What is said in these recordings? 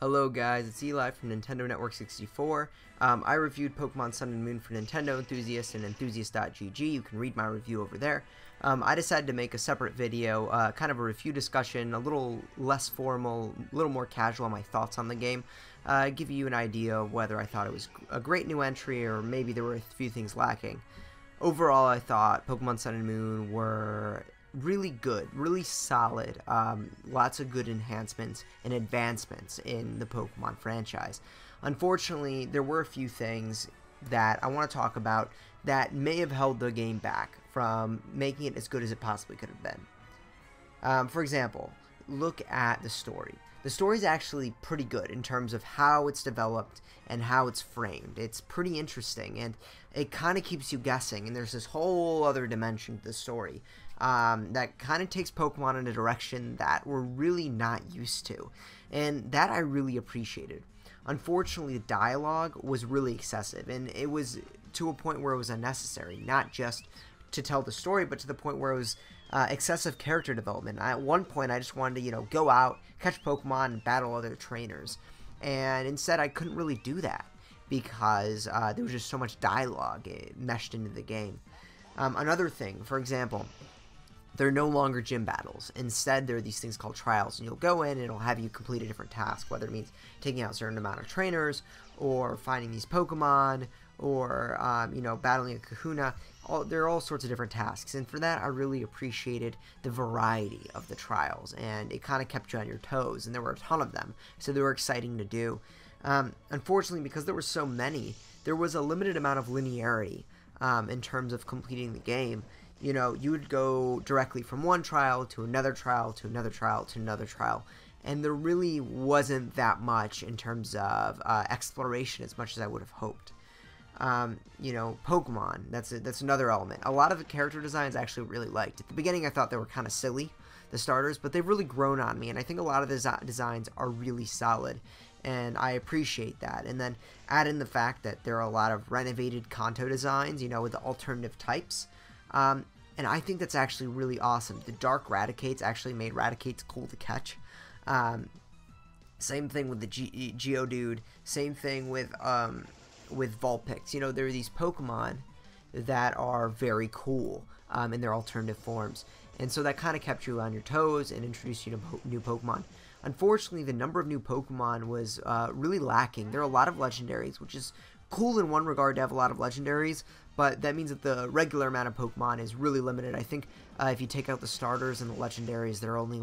Hello guys, it's Eli from Nintendo Network 64. I reviewed Pokemon Sun and Moon for Nintendo Enthusiasts and Enthusiast.gg. You can read my review over there. I decided to make a separate video, kind of a review discussion, a little less formal, a little more casual on my thoughts on the game. Give you an idea of whether I thought it was a great new entry or maybe there were a few things lacking. Overall, I thought Pokemon Sun and Moon were really good, really solid, lots of good enhancements and advancements in the Pokemon franchise. Unfortunately, there were a few things that I want to talk about that may have held the game back from making it as good as it possibly could have been. For example, look at the story. The story is actually pretty good in terms of how it's developed and how it's framed. It's pretty interesting, and it kind of keeps you guessing, and there's this whole other dimension to the story that kind of takes Pokemon in a direction that we're really not used to, and that I really appreciated. Unfortunately, the dialogue was really excessive, and it was to a point where it was unnecessary, not just to tell the story, but to the point where it was excessive character development. At one point, I just wanted to, go out, catch Pokemon, and battle other trainers, and instead I couldn't really do that because there was just so much dialogue meshed into the game. Another thing, for example, they're no longer gym battles. Instead, there are these things called trials, and you'll go in and it'll have you complete a different task, whether it means taking out a certain amount of trainers, or finding these Pokemon, or, battling a Kahuna. There are all sorts of different tasks, and for that, I really appreciated the variety of the trials, and it kind of kept you on your toes, and there were a ton of them, so they were exciting to do. Unfortunately, because there were so many, there was a limited amount of linearity in terms of completing the game. You would go directly from one trial to another trial to another trial to another trial, and there really wasn't that much in terms of exploration as much as I would have hoped. Pokemon, that's another element. A lot of the character designs I actually really liked. At the beginning, I thought they were kind of silly, the starters, but they've really grown on me, and I think a lot of the designs are really solid, and I appreciate that. And then add in the fact that there are a lot of renovated Kanto designs, with the alternative types. And I think that's actually really awesome. The Dark Raticates actually made Raticates cool to catch. Same thing with the Geodude. Same thing with Vulpix. There are these Pokemon that are very cool in their alternative forms. And so that kind of kept you on your toes and introduced you to new Pokemon. Unfortunately, the number of new Pokemon was really lacking. There are a lot of legendaries, which is cool in one regard to have a lot of legendaries, but that means that the regular amount of Pokemon is really limited. I think if you take out the starters and the legendaries, there are only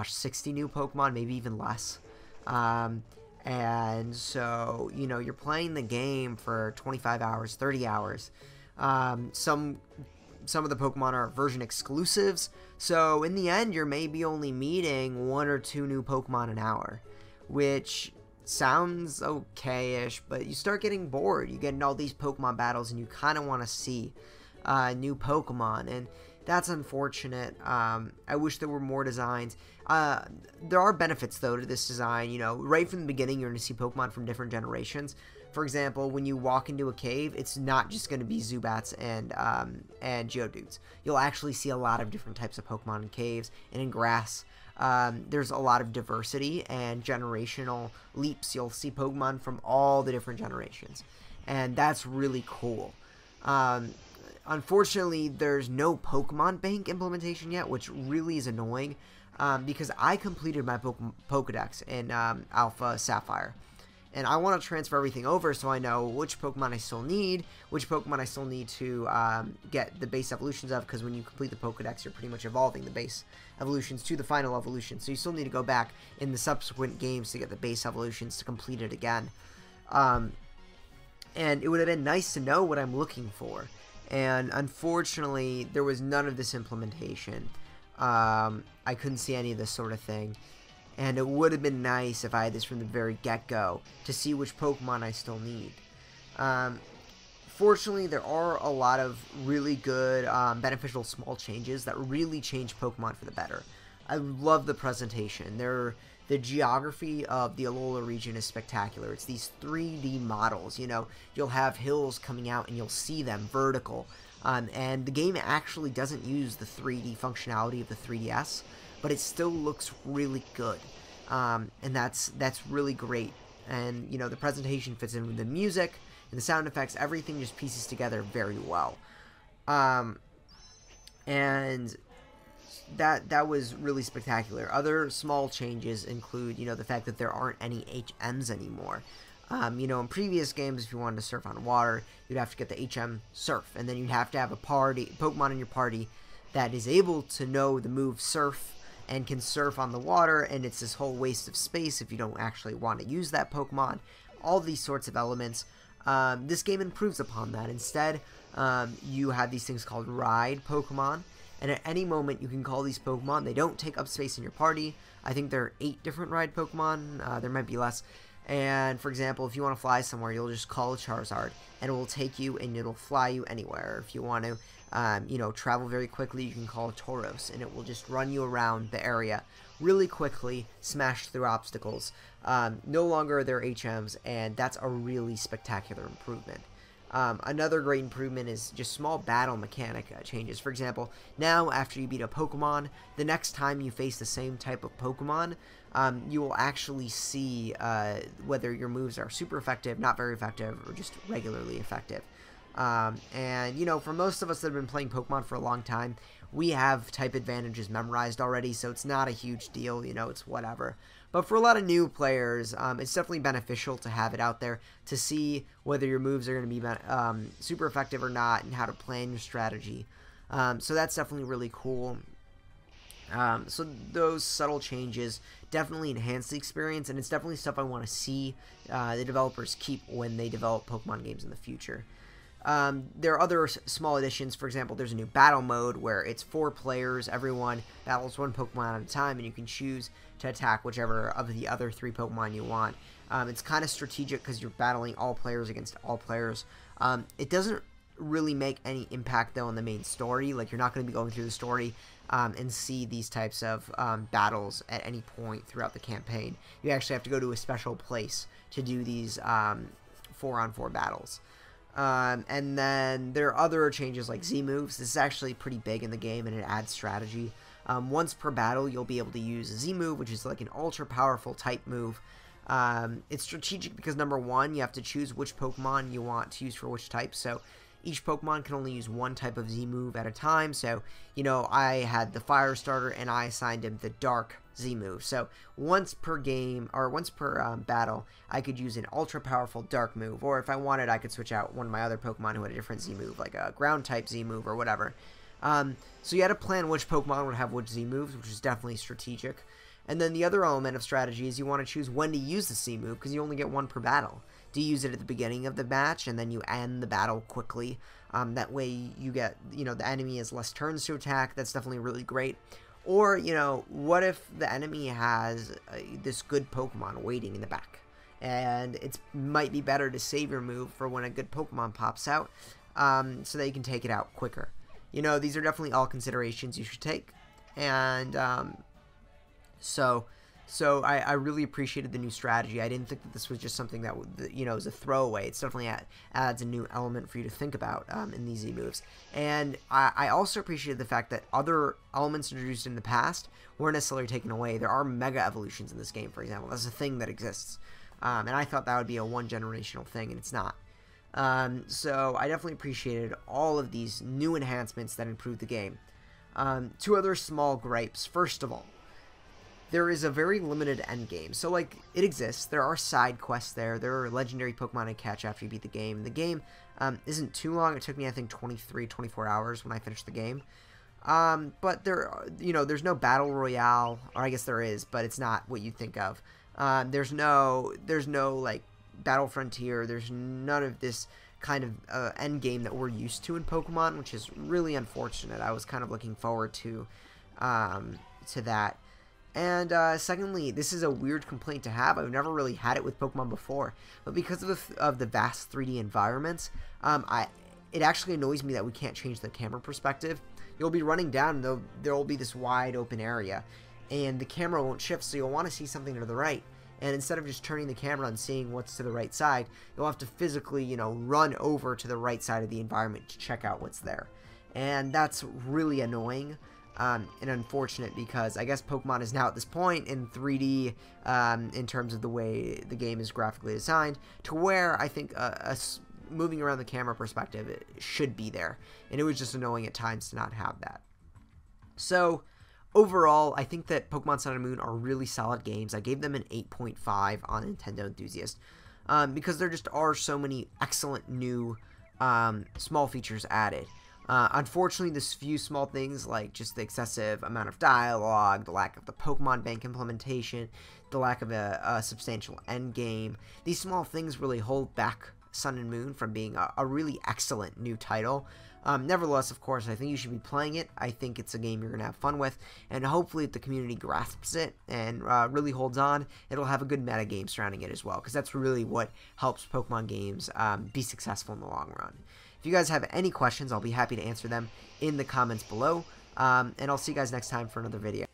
60 new Pokemon, maybe even less. And so, you're playing the game for 25 hours, 30 hours. Some of the Pokemon are version exclusives, so in the end, you're maybe only meeting 1 or 2 new Pokemon an hour, which sounds okay-ish, but you start getting bored. You get in all these Pokemon battles, and you kind of want to see new Pokemon, and that's unfortunate. I wish there were more designs. There are benefits, though, to this design. Right from the beginning, you're going to see Pokemon from different generations. For example, when you walk into a cave, it's not just going to be Zubats and Geodudes. You'll actually see a lot of different types of Pokemon in caves and in grass. There's a lot of diversity and generational leaps. You'll see Pokemon from all the different generations, and that's really cool. Unfortunately, there's no Pokemon Bank implementation yet, which really is annoying, because I completed my Pokedex in Alpha Sapphire, and I want to transfer everything over so I know which Pokemon I still need, which Pokemon I still need to get the base evolutions of, because when you complete the Pokedex, you're pretty much evolving the base evolutions to the final evolution, so you still need to go back in the subsequent games to get the base evolutions to complete it again. And it would have been nice to know what I'm looking for, and unfortunately, there was none of this implementation. I couldn't see any of this sort of thing. And it would have been nice if I had this from the very get-go to see which Pokemon I still need. Fortunately, there are a lot of really good, beneficial small changes that really change Pokemon for the better. I love the presentation. The geography of the Alola region is spectacular. It's these 3D models. You'll have hills coming out and you'll see them vertical. And the game actually doesn't use the 3D functionality of the 3DS, but it still looks really good. and that's really great. And you know, the presentation fits in with the music and the sound effects. Everything just pieces together very well. And that was really spectacular. Other small changes include, you know, the fact that there aren't any HMs anymore. You know, in previous games, if you wanted to surf on water, you'd have to get the HM Surf, and then you'd have to have a Pokemon in your party that is able to know the move Surf and can surf on the water, and it's this whole waste of space if you don't actually want to use that Pokemon. All these sorts of elements. This game improves upon that. Instead, you have these things called Ride Pokemon, and at any moment you can call these Pokemon. They don't take up space in your party. I think there are 8 different Ride Pokemon. There might be less. And, for example, if you want to fly somewhere, you'll just call a Charizard, and it will take you, and it'll fly you anywhere. If you want to, you know, travel very quickly, you can call a Tauros, and it will just run you around the area really quickly, smash through obstacles. No longer are there HMs, and that's a really spectacular improvement. Another great improvement is just small battle mechanic changes. For example, now after you beat a Pokemon, the next time you face the same type of Pokemon, you will actually see whether your moves are super effective, not very effective, or just regularly effective. And, you know, for most of us that have been playing Pokemon for a long time, we have type advantages memorized already, so it's not a huge deal, you know, it's whatever. But for a lot of new players, it's definitely beneficial to have it out there to see whether your moves are going to be super effective or not, and how to plan your strategy. So that's definitely really cool. So those subtle changes definitely enhance the experience, and it's definitely stuff I want to see the developers keep when they develop Pokemon games in the future. There are other small additions. For example, there's a new battle mode where it's 4 players. Everyone battles one Pokemon at a time, and you can choose to attack whichever of the other 3 Pokemon you want. It's kind of strategic because you're battling all players against all players. It doesn't really make any impact, though, on the main story. Like, you're not going to be going through the story and see these types of battles at any point throughout the campaign. You actually have to go to a special place to do these 4-on-4 battles. And then there are other changes like Z-moves. This is actually pretty big in the game, and it adds strategy. Once per battle, you'll be able to use a Z-move, which is like an ultra-powerful type move. It's strategic because, number one, you have to choose which Pokemon you want to use for which type. So each Pokemon can only use one type of Z-move at a time. So, you know, I had the Fire starter, and I assigned him the Dark Z-move. So once per game, or once per battle, I could use an ultra-powerful Dark move. Or if I wanted, I could switch out one of my other Pokemon who had a different Z-move, like a Ground-type Z-move or whatever. So you had to plan which Pokemon would have which Z-moves, which is definitely strategic. And then the other element of strategy is you want to choose when to use the Z-move, because you only get one per battle. Do you use it at the beginning of the match, and then you end the battle quickly? That way you get, you know, the enemy has less turns to attack. That's definitely really great. Or, you know, what if the enemy has this good Pokemon waiting in the back? And it might be better to save your move for when a good Pokemon pops out, so that you can take it out quicker. You know, these are definitely all considerations you should take. And so I really appreciated the new strategy. I didn't think that this was just something that, you know, is a throwaway. It's definitely adds a new element for you to think about in these Z-moves. And I also appreciated the fact that other elements introduced in the past weren't necessarily taken away. There are Mega Evolutions in this game, for example. That's a thing that exists. And I thought that would be a one-generational thing, and it's not. So I definitely appreciated all of these new enhancements that improved the game. 2 other small gripes. First of all, there is a very limited endgame. So, like, it exists. There are side quests there. There are legendary Pokemon to catch after you beat the game. The game isn't too long. It took me, I think, 24 hours when I finished the game. But there, you know, there's no battle royale, or I guess there is, but it's not what you think of. There's no like battle frontier. There's none of this kind of end game that we're used to in Pokemon, which is really unfortunate. I was kind of looking forward to that. And secondly, this is a weird complaint to have. I've never really had it with Pokemon before, but because of the vast 3D environments, it actually annoys me that we can't change the camera perspective. You'll be running down, and there will be this wide open area, and the camera won't shift, so you'll want to see something to the right. And instead of just turning the camera and seeing what's to the right side, you'll have to physically, you know, run over to the right side of the environment to check out what's there. And that's really annoying. and unfortunate because I guess Pokemon is now at this point in 3D in terms of the way the game is graphically designed, to where I think moving around the camera perspective it should be there, and it was just annoying at times to not have that. So overall, I think that Pokemon Sun and Moon are really solid games. I gave them an 8.5 on Nintendo Enthusiast because there just are so many excellent new small features added. Unfortunately, there's few small things like just the excessive amount of dialogue, the lack of the Pokemon Bank implementation, the lack of a substantial end game. These small things really hold back Sun and Moon from being a really excellent new title. Nevertheless, of course, I think you should be playing it. I think it's a game you're going to have fun with, and hopefully if the community grasps it and really holds on, it'll have a good meta game surrounding it as well, because that's really what helps Pokemon games be successful in the long run. If you guys have any questions, I'll be happy to answer them in the comments below, and I'll see you guys next time for another video.